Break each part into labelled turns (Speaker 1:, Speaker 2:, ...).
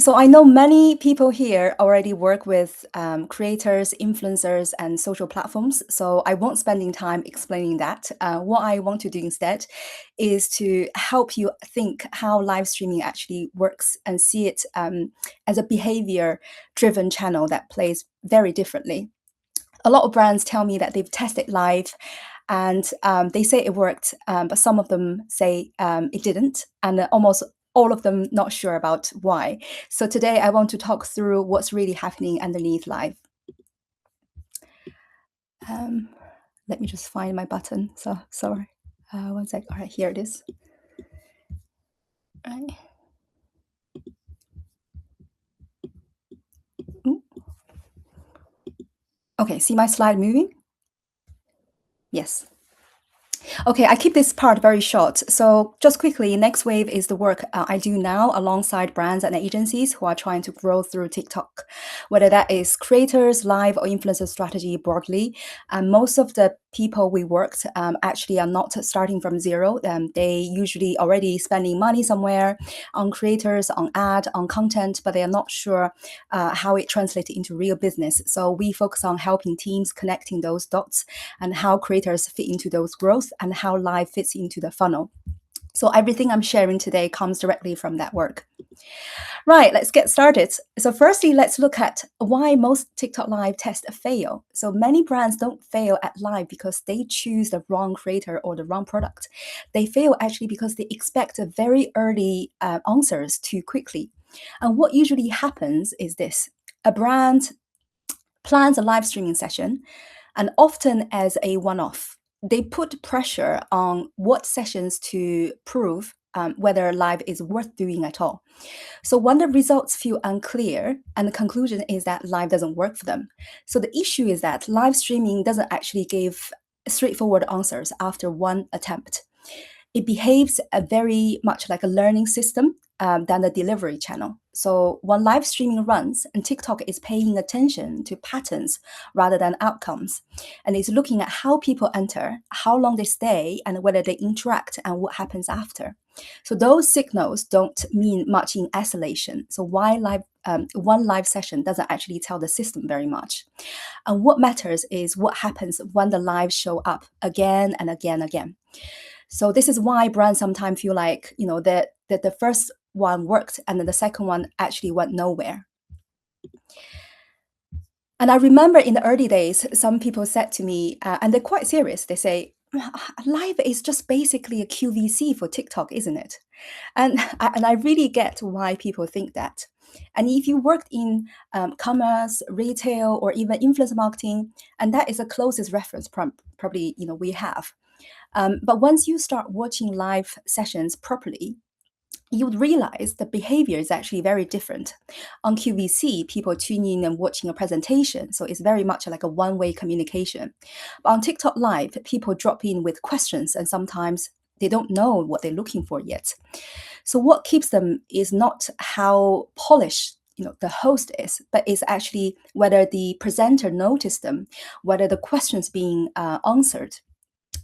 Speaker 1: So I know many people here already work with creators, influencers, and social platforms. So I won't spending time explaining that. What I want to do instead is to help you think how live streaming actually works and see it as a behavior-driven channel that plays very differently. A lot of brands tell me that they've tested live and they say it worked, but some of them say it didn't, and almost all of them not sure about why. So today I want to talk through what's really happening underneath live. Um, Let me just find my button. So sorry. One sec. All right, here it is. Right. Ooh. Okay, see my slide moving? Yes. Okay, I keep this part very short. So just quickly, Next Wave is the work I do now alongside brands and agencies who are trying to grow through TikTok, whether that is creators, live or influencer strategy broadly. And most of the people we worked actually are not starting from zero. They usually already spending money somewhere on creators, on ad, on content, but they are not sure how it translates into real business. So we focus on helping teams connecting those dots and how creators fit into those growth and how live fits into the funnel. So everything I'm sharing today comes directly from that work. Right, let's get started. So firstly, let's look at why most TikTok live tests fail. So many brands don't fail at live because they choose the wrong creator or the wrong product. They fail actually because they expect a very early answers too quickly. And what usually happens is this: a brand plans a live streaming session, and often as a one-off. They put pressure on what sessions to prove whether live is worth doing at all. So when the results feel unclear and the conclusion is that live doesn't work for them. So the issue is that live streaming doesn't actually give straightforward answers after one attempt. It behaves very much like a learning system than a delivery channel. So when live streaming runs and TikTok is paying attention to patterns rather than outcomes, and it's looking at how people enter, how long they stay, and whether they interact and what happens after. So those signals don't mean much in isolation. So why one live session doesn't actually tell the system very much. And what matters is what happens when the lives show up again and again and again. So this is why brands sometimes feel like, that the first one worked and then the second one actually went nowhere. And I remember in the early days, some people said to me, and they're quite serious, they say, live is just basically a QVC for TikTok, isn't it? And I really get why people think that. And if you worked in commerce, retail, or even influencer marketing, and that is the closest reference probably we have. But once you start watching live sessions properly, you would realize the behavior is actually very different. On QVC, people tune in and watching a presentation, so it's very much like a one-way communication. But on TikTok Live, people drop in with questions, and sometimes they don't know what they're looking for yet. So what keeps them is not how polished the host is, but it's actually whether the presenter noticed them, whether the questions being answered.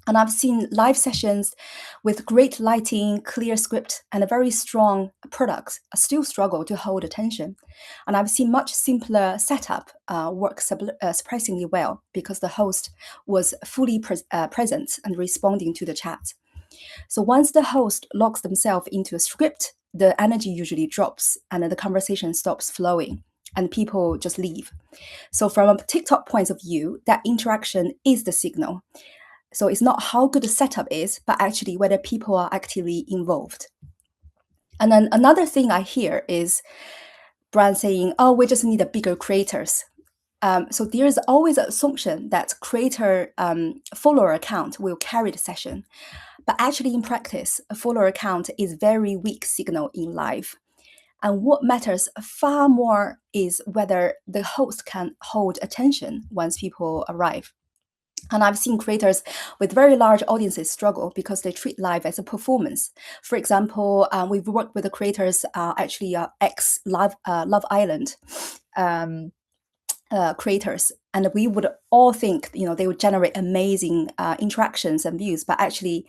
Speaker 1: And I've seen live sessions with great lighting, clear script, and a very strong product still struggle to hold attention. And I've seen much simpler setup work surprisingly well because the host was fully present and responding to the chat. So once the host locks themselves into a script, the energy usually drops and the conversation stops flowing and people just leave. So from a TikTok point of view, that interaction is the signal. So it's not how good the setup is, but actually whether people are actively involved. And then another thing I hear is brands saying, oh, we just need a bigger creators. So there's always an assumption that creator follower account will carry the session. But actually in practice, a follower account is very weak signal in live. And what matters far more is whether the host can hold attention once people arrive. And I've seen creators with very large audiences struggle because they treat live as a performance. For example, we've worked with the creators, ex Love Island creators, and we would all think they would generate amazing interactions and views, but actually,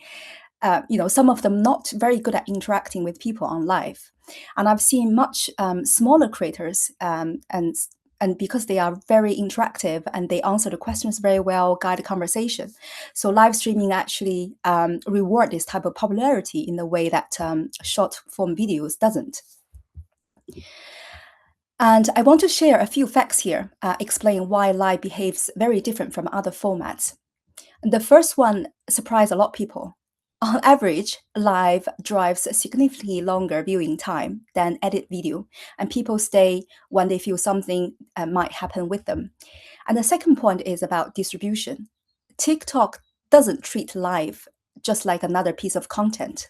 Speaker 1: some of them not very good at interacting with people on live. And I've seen much smaller creators, and because they are very interactive and they answer the questions very well, guide the conversation. So live streaming actually reward this type of popularity in the way that short form videos doesn't. And I want to share a few facts here, explain why live behaves very different from other formats. The first one surprised a lot of people. On average, live drives a significantly longer viewing time than edit video, and people stay when they feel something might happen with them. And the second point is about distribution. TikTok doesn't treat live just like another piece of content.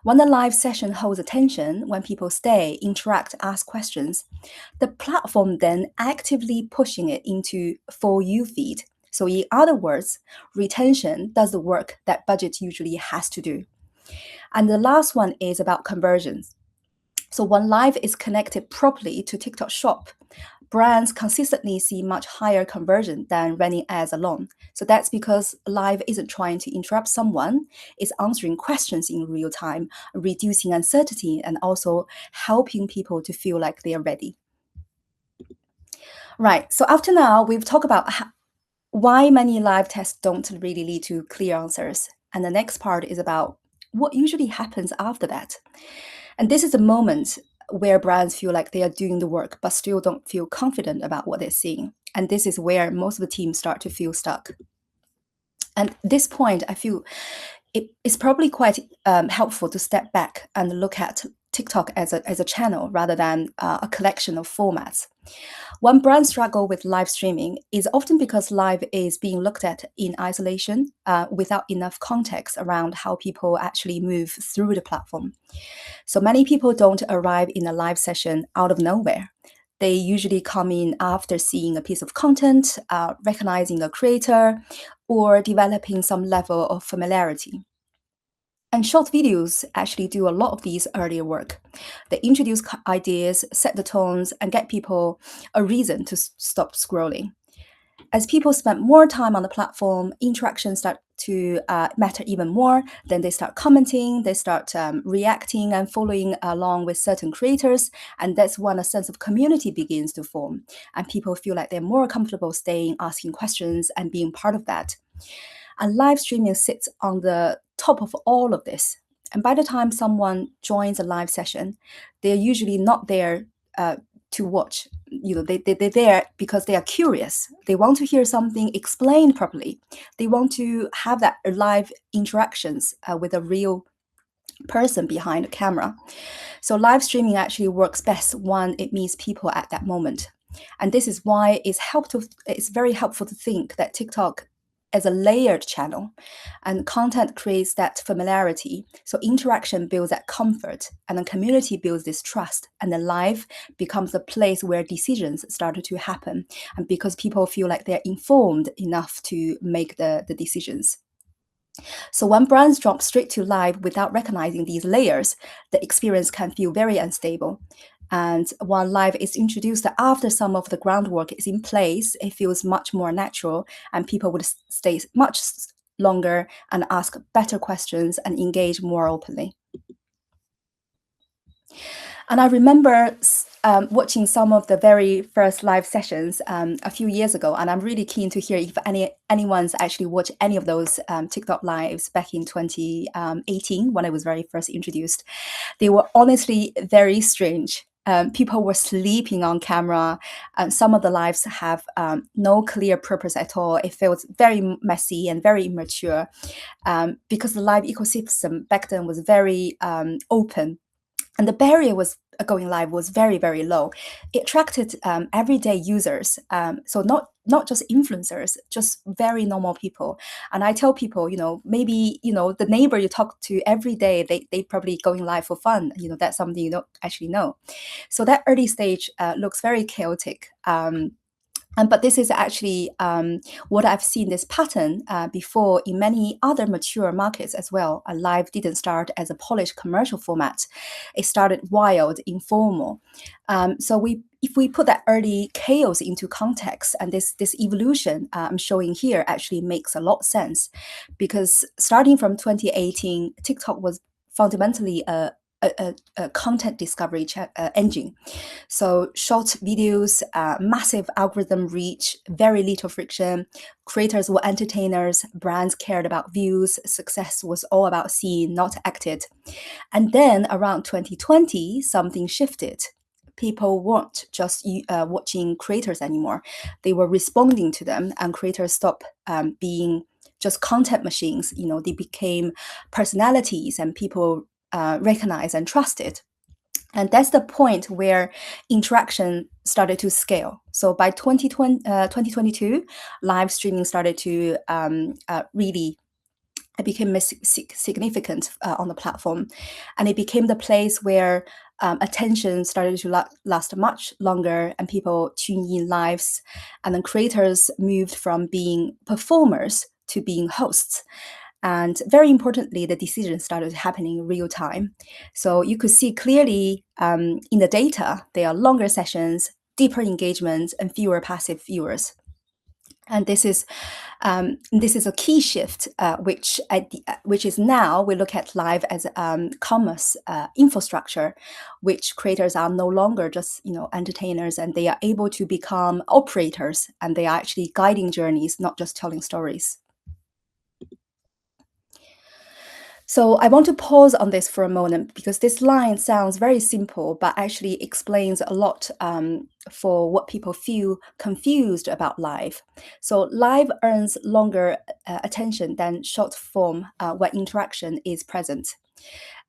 Speaker 1: When the live session holds attention, when people stay, interact, ask questions, the platform then actively pushing it into For You feed. So in other words, retention does the work that budget usually has to do. And the last one is about conversions. So when live is connected properly to TikTok Shop, brands consistently see much higher conversion than running ads alone. So that's because live isn't trying to interrupt someone, it's answering questions in real time, reducing uncertainty, and also helping people to feel like they are ready. Right. So after now, we've talked about why many live tests don't really lead to clear answers. And the next part is about what usually happens after that. And this is a moment where brands feel like they are doing the work, but still don't feel confident about what they're seeing. And this is where most of the teams start to feel stuck. And at this point, I feel it is probably quite helpful to step back and look at TikTok as a channel rather than a collection of formats. One brand struggle with live streaming is often because live is being looked at in isolation without enough context around how people actually move through the platform. So many people don't arrive in a live session out of nowhere. They usually come in after seeing a piece of content, recognizing a creator, or developing some level of familiarity. And short videos actually do a lot of these earlier work. They introduce ideas, set the tones, and get people a reason to stop scrolling. As people spend more time on the platform, interactions start to matter even more. Then they start commenting, they start reacting and following along with certain creators. And that's when a sense of community begins to form. And people feel like they're more comfortable staying, asking questions, and being part of that. And live streaming sits on the top of all of this. And by the time someone joins a live session, they're usually not there to watch. They're there because they are curious. They want to hear something explained properly. They want to have that live interactions with a real person behind the camera. So live streaming actually works best when it meets people at that moment. And this is why it's very helpful to think that TikTok as a layered channel, and content creates that familiarity. So interaction builds that comfort, and the community builds this trust, and the live becomes a place where decisions started to happen, and because people feel like they're informed enough to make the decisions. So when brands drop straight to live without recognizing these layers, the experience can feel very unstable. And when live is introduced after some of the groundwork is in place, it feels much more natural, and people would stay much longer and ask better questions and engage more openly. And I remember watching some of the very first live sessions a few years ago, and I'm really keen to hear if anyone's actually watched any of those TikTok lives back in 2018 when it was very first introduced. They were honestly very strange. People were sleeping on camera, and some of the lives have no clear purpose at all. It feels very messy and very immature because the live ecosystem back then was very open, and the barrier was going live was very, very low. It attracted everyday users, so not just influencers, just very normal people. And I tell people, maybe the neighbor you talk to every day, they probably going live for fun. That's something you don't actually know. So that early stage looks very chaotic. But this is actually what I've seen this pattern before in many other mature markets as well. Live didn't start as a polished commercial format. It started wild, informal. If we put that early chaos into context, and this evolution I'm showing here actually makes a lot of sense, because starting from 2018, TikTok was fundamentally a a content discovery engine. So short videos, massive algorithm reach, very little friction. Creators were entertainers. Brands cared about views. Success was all about seen, not acted. And then around 2020, something shifted. People weren't just watching creators anymore. They were responding to them, and creators stopped being just content machines. They became personalities, and people recognize and trust it. And that's the point where interaction started to scale. So by 2022, live streaming started to really it became significant on the platform. And it became the place where attention started to last much longer, and people tune in lives. And then creators moved from being performers to being hosts. And very importantly, the decisions started happening in real time. So you could see clearly in the data, there are longer sessions, deeper engagement, and fewer passive viewers. And this is a key shift, which is now we look at live as commerce infrastructure, which creators are no longer just entertainers, and they are able to become operators, and they are actually guiding journeys, not just telling stories. So I want to pause on this for a moment because this line sounds very simple, but actually explains a lot for what people feel confused about live. So live earns longer attention than short form where interaction is present.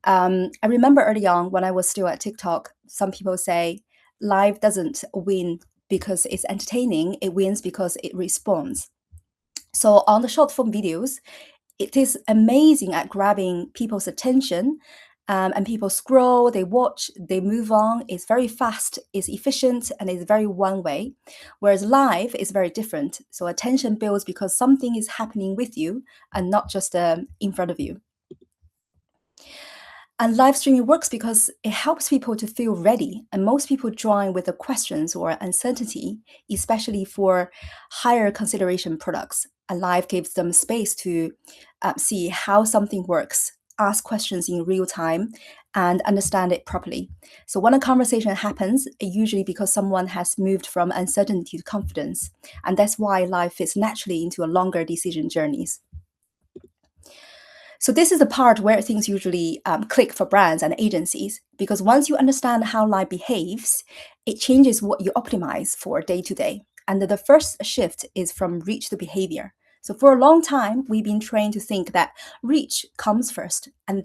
Speaker 1: I remember early on when I was still at TikTok, some people say live doesn't win because it's entertaining, it wins because it responds. So on the short form videos, it is amazing at grabbing people's attention, and people scroll, they watch, they move on. It's very fast, it's efficient, and it's very one way. Whereas live is very different. So attention builds because something is happening with you and not just in front of you. And live streaming works because it helps people to feel ready. And most people join with the questions or uncertainty, especially for higher consideration products. And live gives them space to see how something works, ask questions in real time, and understand it properly. So when a conversation happens, usually because someone has moved from uncertainty to confidence. And that's why live fits naturally into a longer decision journeys. So this is the part where things usually click for brands and agencies, because once you understand how live behaves, it changes what you optimize for day to day. And the first shift is from reach to behavior. So for a long time, we've been trained to think that reach comes first. And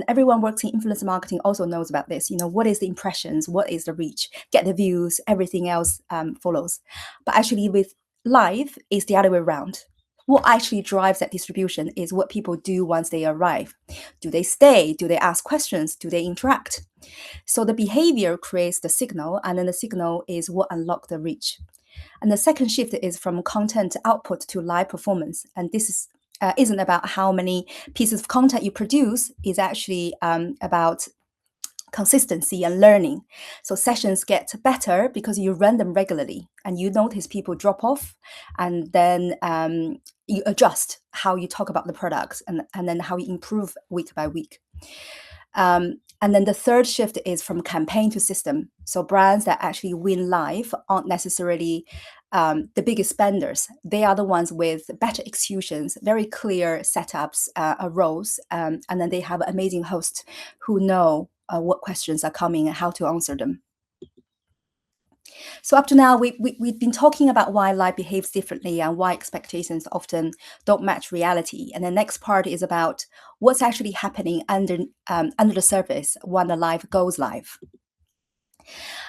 Speaker 1: everyone works in influencer marketing also knows about this. What is the impressions? What is the reach? Get the views, everything else follows. But actually with live, it's the other way around. What actually drives that distribution is what people do once they arrive. Do they stay? Do they ask questions? Do they interact? So the behavior creates the signal, and then the signal is what unlocks the reach. And the second shift is from content output to live performance. And this isn't about how many pieces of content you produce, it's actually about consistency and learning. So sessions get better because you run them regularly and you notice people drop off, and then you adjust how you talk about the products, and then how you improve week by week. And then the third shift is from campaign to system. So brands that actually win live aren't necessarily the biggest spenders. They are the ones with better executions, very clear setups, roles, and then they have amazing hosts who know what questions are coming and how to answer them. So up to now, we've been talking about why life behaves differently and why expectations often don't match reality. And the next part is about what's actually happening under the surface when the live goes live.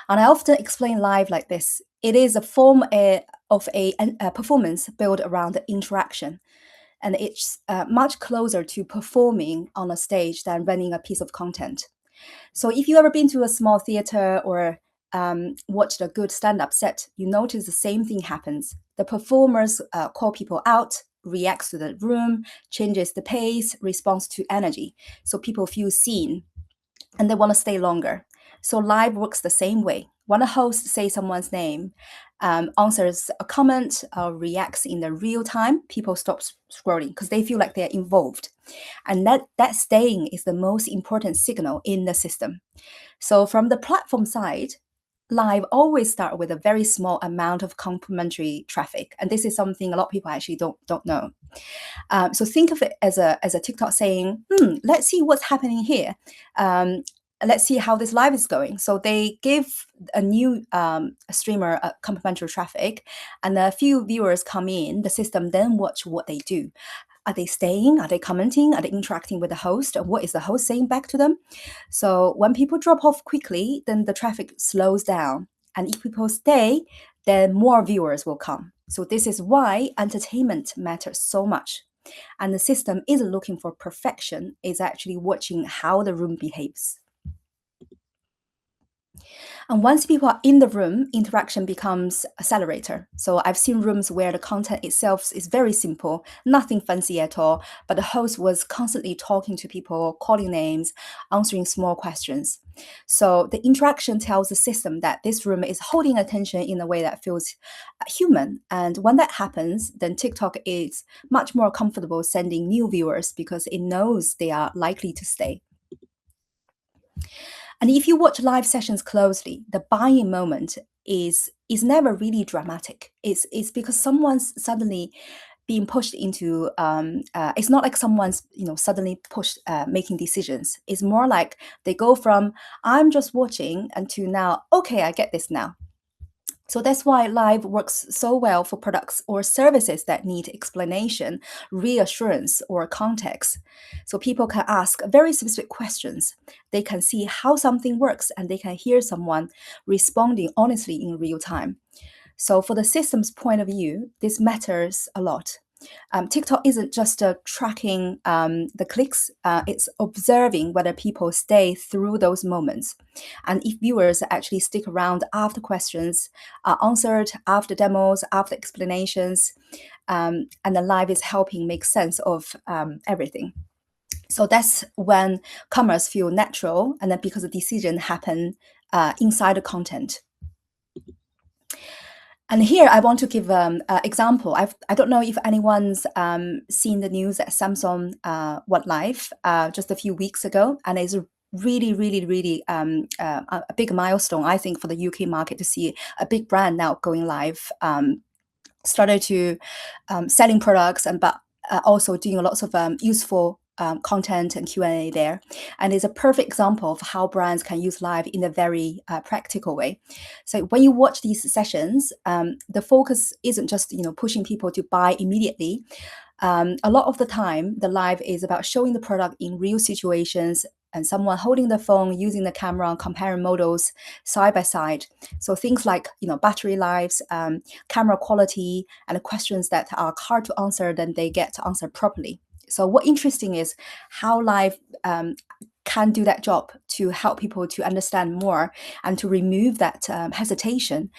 Speaker 1: And I often explain live like this. It is a form of a performance built around the interaction. And it's much closer to performing on a stage than running a piece of content. So if you've ever been to a small theater or watched a good stand-up set, you notice the same thing happens. The performers call people out, reacts to the room, changes the pace, responds to energy. So people feel seen and they want to stay longer. So live works the same way. When a host says someone's name, answers a comment, or reacts in the real time, people stop scrolling because they feel like they're involved. And that staying is the most important signal in the system. So from the platform side, live always start with a very small amount of complementary traffic, and this is something a lot of people actually don't know. So think of it as a TikTok saying, let's see what's happening here. Let's see how this live is going. So they give a new streamer a complimentary traffic, and a few viewers come in. The system then watch what they do. Are they staying? Are they commenting? Are they interacting with the host? And what is the host saying back to them? So when people drop off quickly, then the traffic slows down. And if people stay, then more viewers will come. So this is why entertainment matters so much. And the system isn't looking for perfection, it's actually watching how the room behaves. And once people are in the room, interaction becomes accelerator. So I've seen rooms where the content itself is very simple, nothing fancy at all, but the host was constantly talking to people, calling names, answering small questions. So the interaction tells the system that this room is holding attention in a way that feels human. And when that happens, then TikTok is much more comfortable sending new viewers because it knows they are likely to stay. And if you watch live sessions closely, the buy-in moment is never really dramatic. It's because someone's suddenly being pushed into. It's not like someone's suddenly pushed making decisions. It's more like they go from I'm just watching and to now okay I get this now. So that's why live works so well for products or services that need explanation, reassurance, or context. So people can ask very specific questions. They can see how something works and they can hear someone responding honestly in real time. So, for the system's point of view, this matters a lot. TikTok isn't just tracking the clicks, it's observing whether people stay through those moments. And if viewers actually stick around after questions are answered, after demos, after explanations, and the live is helping make sense of everything. So that's when commerce feel natural, and then because the decision happen inside the content. And here I want to give an example. I don't know if anyone's seen the news that Samsung went live just a few weeks ago, and it's really, really, really a big milestone, I think, for the UK market to see a big brand now going live. Started to selling products and but also doing lots of useful content and Q&A there. And it's a perfect example of how brands can use live in a very practical way. So when you watch these sessions, the focus isn't just pushing people to buy immediately. A lot of the time, the live is about showing the product in real situations and someone holding the phone, using the camera, and comparing models side by side. So things like battery lives, camera quality, and the questions that are hard to answer, then they get answered properly. So what interesting is how live can do that job to help people to understand more and to remove that hesitation.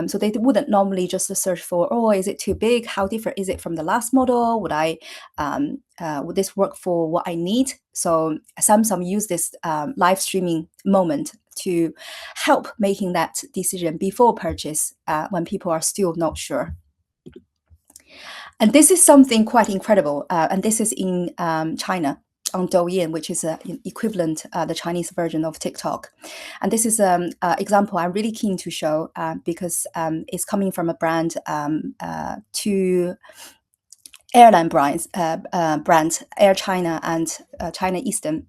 Speaker 1: So they wouldn't normally just search for, oh, is it too big? How different is it from the last model? Would this work for what I need? So Samsung use this live streaming moment to help making that decision before purchase when people are still not sure. And this is something quite incredible. And this is in China on Douyin, which is equivalent, the Chinese version of TikTok. And this is an example I'm really keen to show because it's coming from a brand to airline brands, Air China and China Eastern.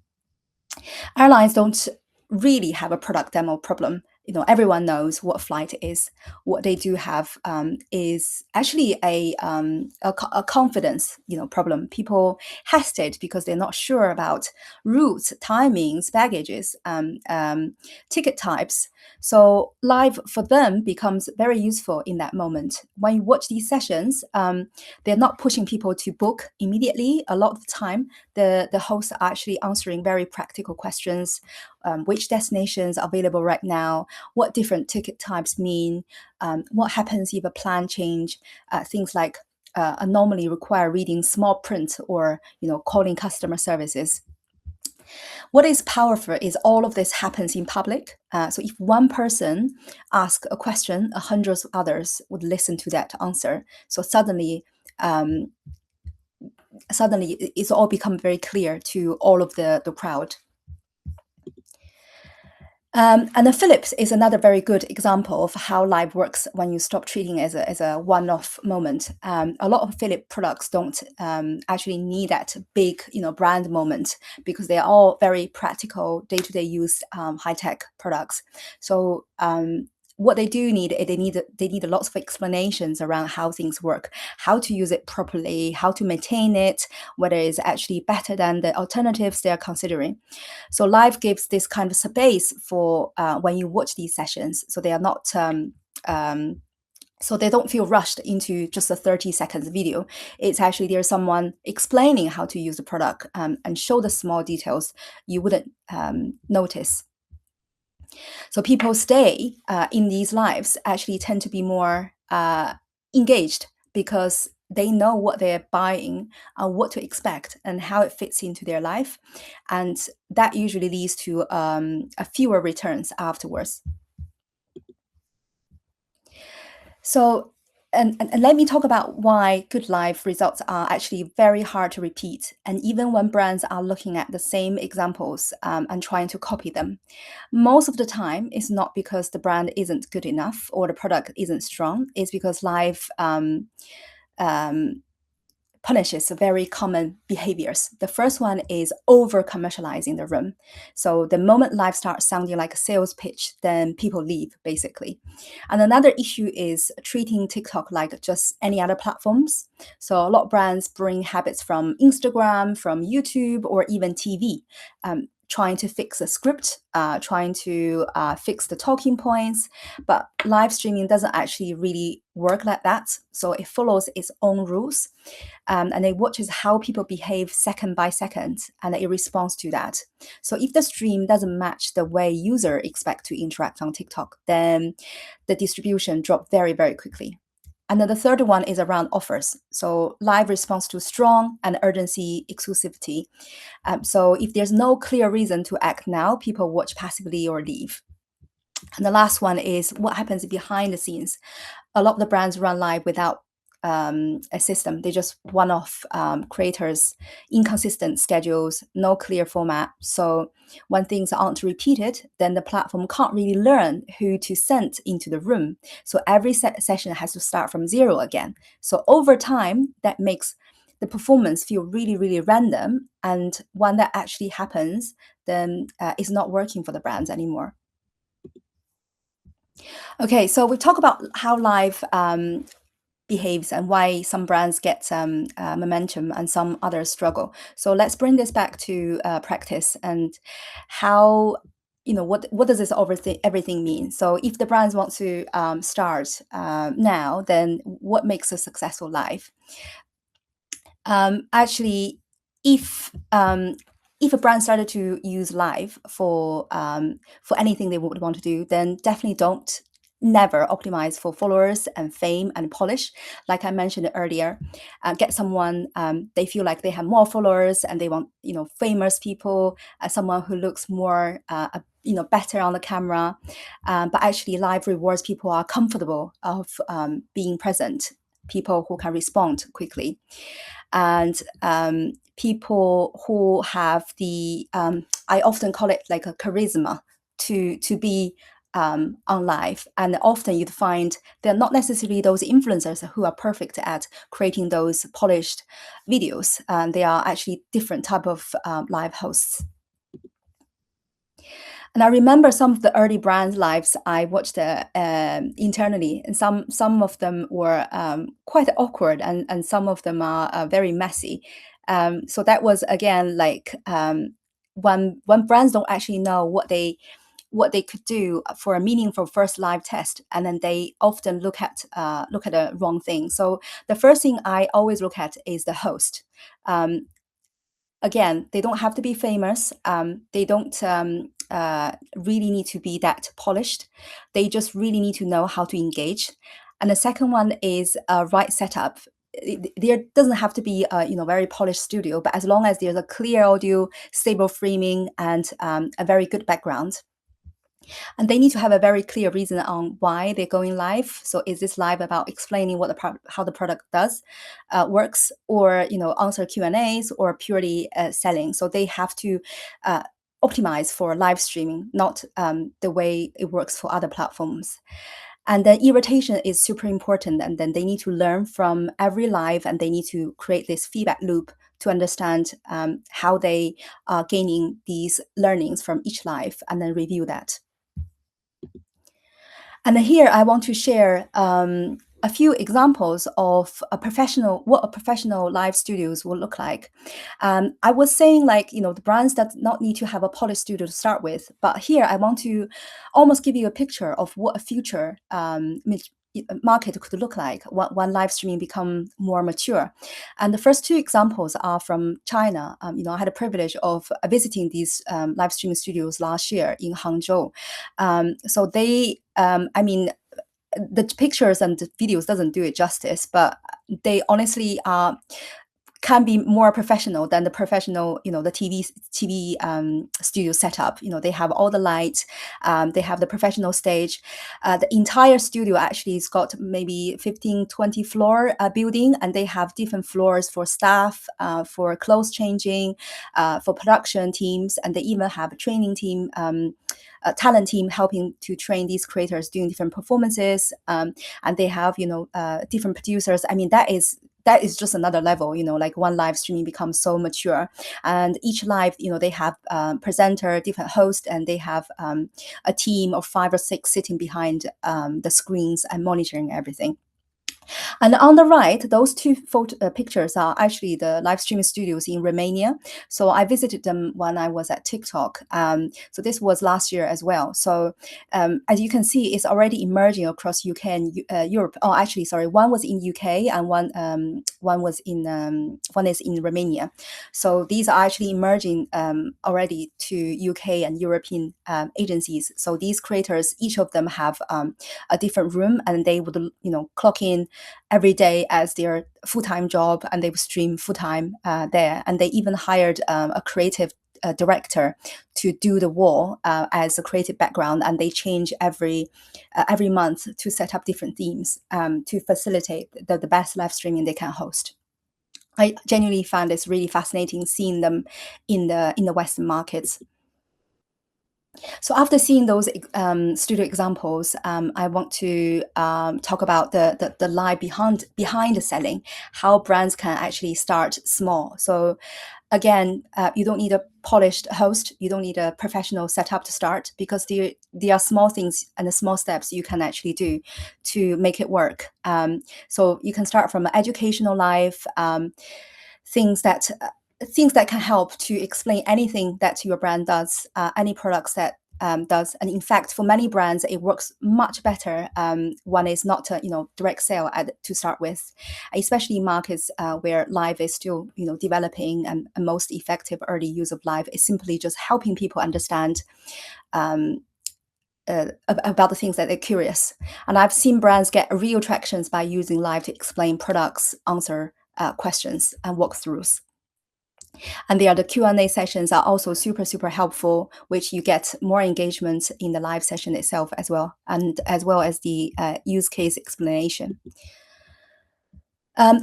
Speaker 1: Airlines don't really have a product demo problem. Everyone knows what flight is. What they do have is actually a confidence problem. People hesitate because they're not sure about routes, timings, baggages, ticket types. So live for them becomes very useful in that moment. When you watch these sessions, they're not pushing people to book immediately. A lot of the time, the hosts are actually answering very practical questions. Which destinations are available right now, what different ticket types mean, what happens if a plan change, things like normally require reading small print or calling customer services. What is powerful is all of this happens in public. So if one person asks a question, a hundred others would listen to that answer. So um, suddenly it's all become very clear to all of the crowd. And then Philips is another very good example of how live works when you stop treating it as a one-off moment. A lot of Philips products don't actually need that big, brand moment because they are all very practical, day-to-day use, high-tech products. So what they do need, they need lots of explanations around how things work, how to use it properly, how to maintain it, whether it's actually better than the alternatives they are considering. So live gives this kind of space for when you watch these sessions, so they are not so they don't feel rushed into just a 30 seconds video. It's actually there's someone explaining how to use the product, and show the small details you wouldn't notice. So people stay in these lives actually tend to be more engaged because they know what they're buying, what to expect, and how it fits into their life. And that usually leads to a fewer returns afterwards. So, and let me talk about why good life results are actually very hard to repeat. And even when brands are looking at the same examples, and trying to copy them, most of the time it's not because the brand isn't good enough or the product isn't strong. It's because life um, punishes very common behaviors. The first one is over commercializing the room. So the moment life starts sounding like a sales pitch, then people leave basically. And another issue is treating TikTok like just any other platforms. So a lot of brands bring habits from Instagram, from YouTube, or even TV. Trying to fix a script, trying to fix the talking points, but live streaming doesn't actually really work like that. So it follows its own rules, and it watches how people behave second by second, and it responds to that. So if the stream doesn't match the way user expect to interact on TikTok, then the distribution drop very, very quickly. And then the third one is around offers. So live response to strong and urgency exclusivity. So if there's no clear reason to act now, people watch passively or leave. And the last one is what happens behind the scenes. A lot of the brands run live without a system. They just one-off creators, inconsistent schedules, no clear format. So when things aren't repeated, then the platform can't really learn who to send into the room. So every session has to start from zero again. So over time, that makes the performance feel really, really random. And when that actually happens, then it's not working for the brands anymore. Okay, so we talk about how live behaves and why some brands get momentum and some others struggle. So let's bring this back to practice and how, what does this everything mean? So if the brands want to start now, then what makes a successful live? Actually, if if a brand started to use live for anything they would want to do, then definitely don't never optimize for followers and fame and polish. Like I mentioned earlier, get someone they feel like they have more followers and they want famous people, someone who looks more better on the camera, but actually live rewards people who are comfortable of being present, people who can respond quickly, and people who have the I often call it like a charisma to be on live. And often you'd find they're not necessarily those influencers who are perfect at creating those polished videos. They are actually different type of live hosts. And I remember some of the early brand lives I watched internally, and some of them were quite awkward, and some of them are very messy. So that was again like when brands don't actually know what they could do for a meaningful first live test, and then they often look at the wrong thing. So the first thing I always look at is the host. Again, they don't have to be famous. They don't really need to be that polished. They just really need to know how to engage. And the second one is right setup. there doesn't have to be a very polished studio, but as long as there's a clear audio, stable framing, and a very good background. And they need to have a very clear reason on why they're going live. So is this live about explaining what how the product does, works, or answer Q&As, or purely selling? So they have to optimize for live streaming, not the way it works for other platforms. And then irritation is super important, and then they need to learn from every live, and they need to create this feedback loop to understand how they are gaining these learnings from each live, and then review that. And here I want to share a few examples of what a professional live studios will look like. I was saying, like, the brands does not need to have a polished studio to start with, but here I want to almost give you a picture of what a future market could look like when live streaming become more mature. And the first two examples are from China. I had a privilege of visiting these live streaming studios last year in Hangzhou. So they, the pictures and the videos doesn't do it justice, but they honestly can be more professional than the professional, the TV studio setup. They have all the lights, they have the professional stage. The entire studio actually has got maybe 15, 20 floor building, and they have different floors for staff, for clothes changing, for production teams, and they even have a training team, a talent team helping to train these creators doing different performances, and they have different producers. I mean, that is just another level. Like one live streaming becomes so mature, and each live, they have presenter, different host, and they have a team of 5 or 6 sitting behind the screens and monitoring everything. And on the right, those two pictures are actually the live streaming studios in Romania. So I visited them when I was at TikTok. So this was last year as well. So as you can see, it's already emerging across UK and Europe. Oh, actually, sorry, one was in UK and one is in Romania. So these are actually emerging already to UK and European agencies. So these creators, each of them have a different room, and they would clock in every day as their full-time job, and they would stream full-time there. And they even hired a creative director to do the wall as a creative background, and they change every month to set up different themes to facilitate the best live streaming they can host. I genuinely found this really fascinating, seeing them in the Western markets. So after seeing those studio examples, I want to talk about the lie behind the selling, how brands can actually start small. So again, you don't need a polished host, you don't need a professional setup to start, because there are small things and the small steps you can actually do to make it work. So you can start from an educational live, things that can help to explain anything that your brand does, any products that does. And in fact, for many brands, it works much better when it's not a direct sale to start with, especially in markets where live is still developing, and most effective early use of live is simply just helping people understand about the things that they're curious. And I've seen brands get real tractions by using live to explain products, answer questions, and walkthroughs. And the Q&A sessions are also super helpful, which you get more engagement in the live session itself as well, and as well as the use case explanation.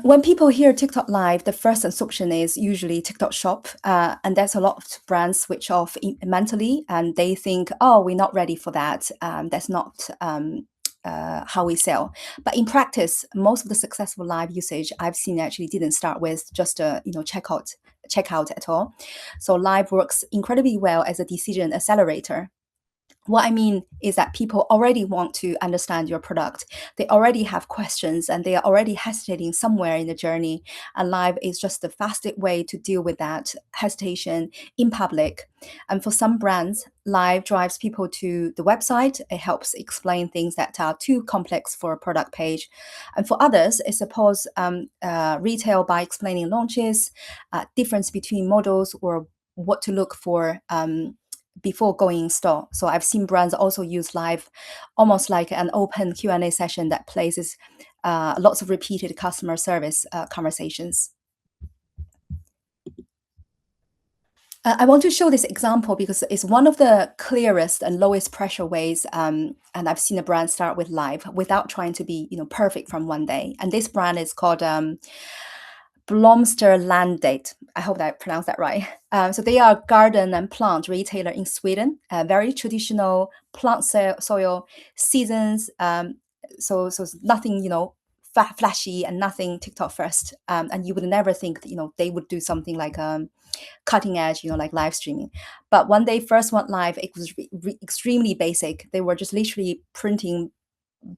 Speaker 1: When people hear TikTok Live, the first assumption is usually TikTok Shop, and that's a lot of brands switch off mentally, and they think, oh, we're not ready for that. That's not how we sell. But in practice, most of the successful live usage I've seen actually didn't start with just a checkout at all. So live works incredibly well as a decision accelerator. What I mean is that people already want to understand your product. They already have questions, and they are already hesitating somewhere in the journey. And live is just the fastest way to deal with that hesitation in public. And for some brands, live drives people to the website. It helps explain things that are too complex for a product page. And for others, it supports retail by explaining launches, difference between models, or what to look for before going in store. So I've seen brands also use live almost like an open Q&A session that places lots of repeated customer service conversations. I want to show this example because it's one of the clearest and lowest pressure ways, and I've seen a brand start with live without trying to be, perfect from one day. And this brand is called Blomsterlandet. I hope that I pronounced that right. So they are a garden and plant retailer in Sweden. Very traditional plant soil seasons. So it's nothing, flashy and nothing TikTok first. And you would never think that, they would do something like cutting edge, like live streaming. But when they first went live, it was extremely basic. They were just literally printing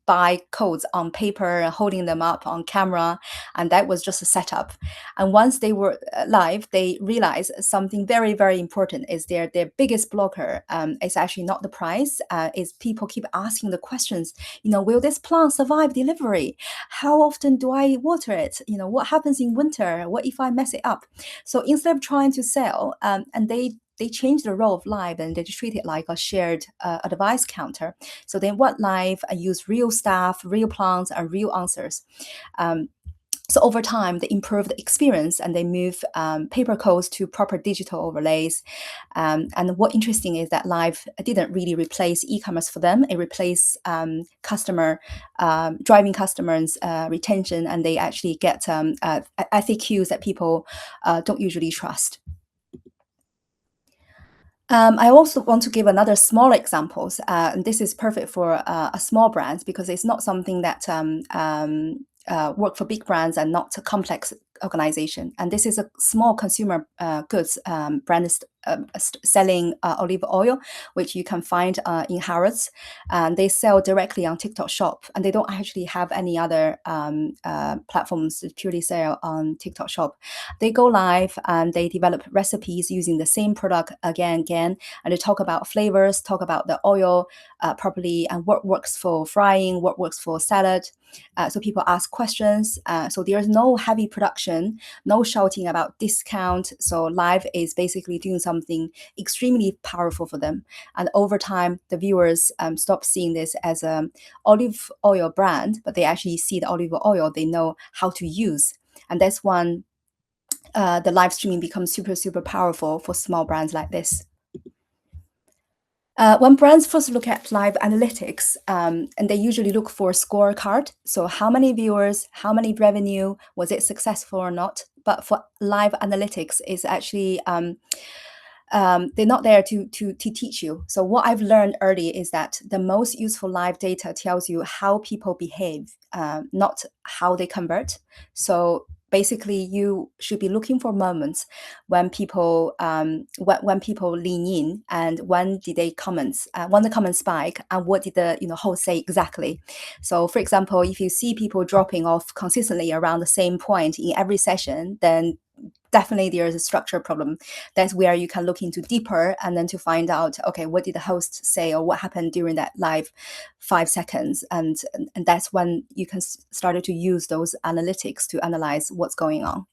Speaker 1: buy codes on paper and holding them up on camera, and that was just a setup. And once they were live, they realized something very, very important is their biggest blocker is actually not the price, is people keep asking the questions, will this plant survive delivery? How often do I water it? What happens in winter? What if I mess it up? So instead of trying to sell, and they changed the role of live, and they treat it like a shared advice counter. So they went live and use real staff, real plants, and real answers. So over time, they improve the experience and they move paper codes to proper digital overlays. And what interesting is that live didn't really replace e-commerce for them. It replaced driving customers retention, and they actually get FAQs that people don't usually trust. I also want to give another small examples. And this is perfect for a small brand because it's not something that work for big brands and not a complex organization. And this is a small consumer goods brand selling olive oil, which you can find in Harrods. And they sell directly on TikTok Shop, and they don't actually have any other platforms that purely sell on TikTok Shop. They go live and they develop recipes using the same product again, and they talk about flavors, talk about the oil properly, and what works for frying, what works for salad. So people ask questions. So there's no heavy production, no shouting about discount. So live is basically doing something extremely powerful for them. And over time, the viewers stop seeing this as an olive oil brand, but they actually see the olive oil they know how to use. And that's when the live streaming becomes super, super powerful for small brands like this. When brands first look at live analytics, and they usually look for a scorecard. So how many viewers, how many revenue, was it successful or not? But for live analytics, is actually they're not there to teach you. So what I've learned early is that the most useful live data tells you how people behave, not how they convert. So basically, you should be looking for moments when people when people lean in, and when did they comments, when the comments spike, and what did the host say exactly. So, for example, if you see people dropping off consistently around the same point in every session, then definitely there's a structural problem. That's where you can look into deeper and then to find out, okay, what did the host say or what happened during that live 5 seconds, and that's when you can start to use those analytics to analyze what's going on.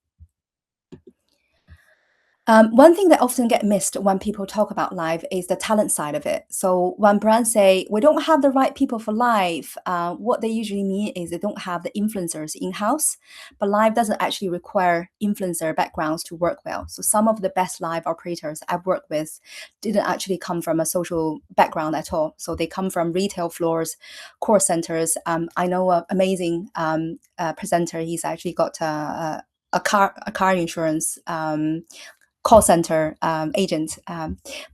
Speaker 1: One thing that often get missed when people talk about live is the talent side of it. So when brands say we don't have the right people for live, what they usually mean is they don't have the influencers in-house. But live doesn't actually require influencer backgrounds to work well. So some of the best live operators I've worked with didn't actually come from a social background at all. So they come from retail floors, core centers. I know an amazing presenter. He's actually got a car insurance call center agent,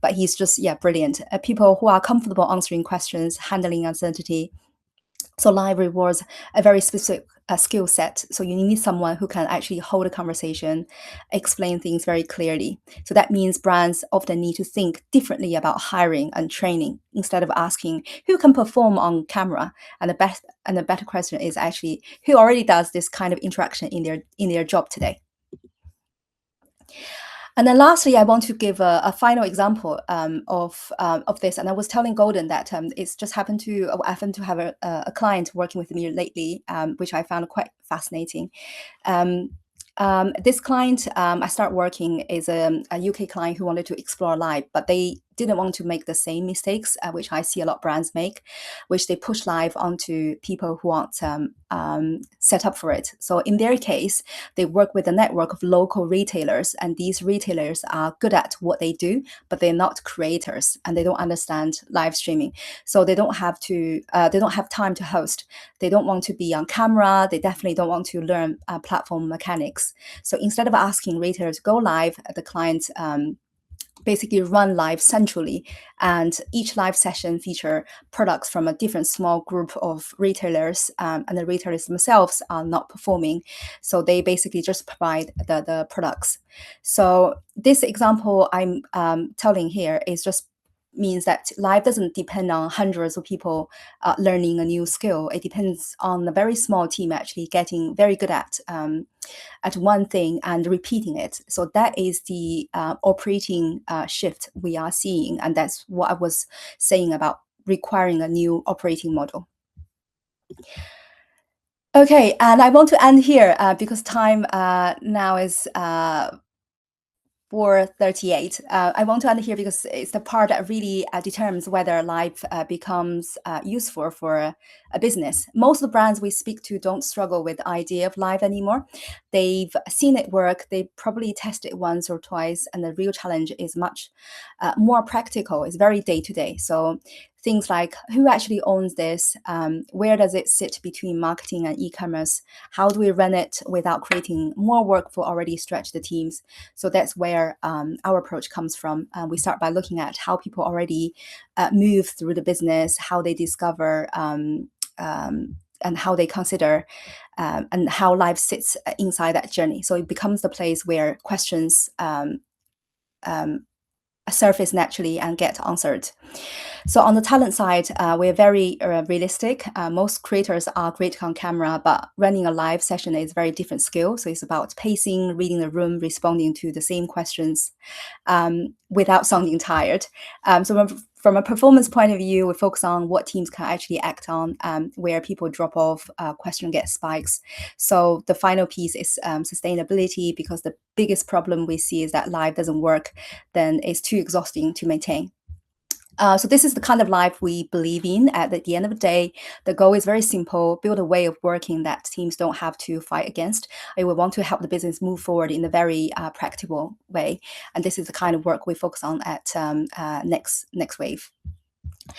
Speaker 1: but he's just brilliant. People who are comfortable answering questions, handling uncertainty. So live rewards a very specific skill set. So you need someone who can actually hold a conversation, explain things very clearly. So that means brands often need to think differently about hiring and training instead of asking who can perform on camera. And the better question is actually who already does this kind of interaction in their job today. And then lastly, I want to give a final example of this. And I was telling Golden that it's just happened to I happened to have a client working with me lately, which I found quite fascinating. This client I start working is a UK client who wanted to explore live, but they didn't want to make the same mistakes, which I see a lot of brands make, which they push live onto people who aren't set up for it. So in their case, they work with a network of local retailers, and these retailers are good at what they do, but they're not creators and they don't understand live streaming. So they don't have time to host. They don't want to be on camera. They definitely don't want to learn platform mechanics. So instead of asking retailers to go live, the client basically run live centrally, and each live session feature products from a different small group of retailers, and the retailers themselves are not performing, so they basically just provide the products. So this example I'm telling here is just means that live doesn't depend on hundreds of people learning a new skill. It depends on a very small team actually getting very good at one thing and repeating it. So that is the operating shift we are seeing, and that's what I was saying about requiring a new operating model. Okay, and I want to end here because time now is 4:38. I want to end here because it's the part that really determines whether live becomes useful for a business. Most of the brands we speak to don't struggle with the idea of live anymore. They've seen it work. They probably tested it once or twice, and the real challenge is much more practical. It's very day to day. So things like who actually owns this, where does it sit between marketing and e-commerce, how do we run it without creating more work for already stretched teams. So that's where our approach comes from. We start by looking at how people already move through the business, how they discover and how they consider and how life sits inside that journey. So it becomes the place where questions surface naturally and get answered. So on the talent side, we're very realistic. Most creators are great on camera, but running a live session is a very different skill. So it's about pacing, reading the room, responding to the same questions without sounding tired. So from a performance point of view, we focus on what teams can actually act on, where people drop off, question get spikes. So the final piece is sustainability, because the biggest problem we see is that live doesn't work, then it's too exhausting to maintain. So this is the kind of life we believe in. At the end of the day, the goal is very simple: build a way of working that teams don't have to fight against. We want to help the business move forward in a very practical way, and this is the kind of work we focus on at Next Wave.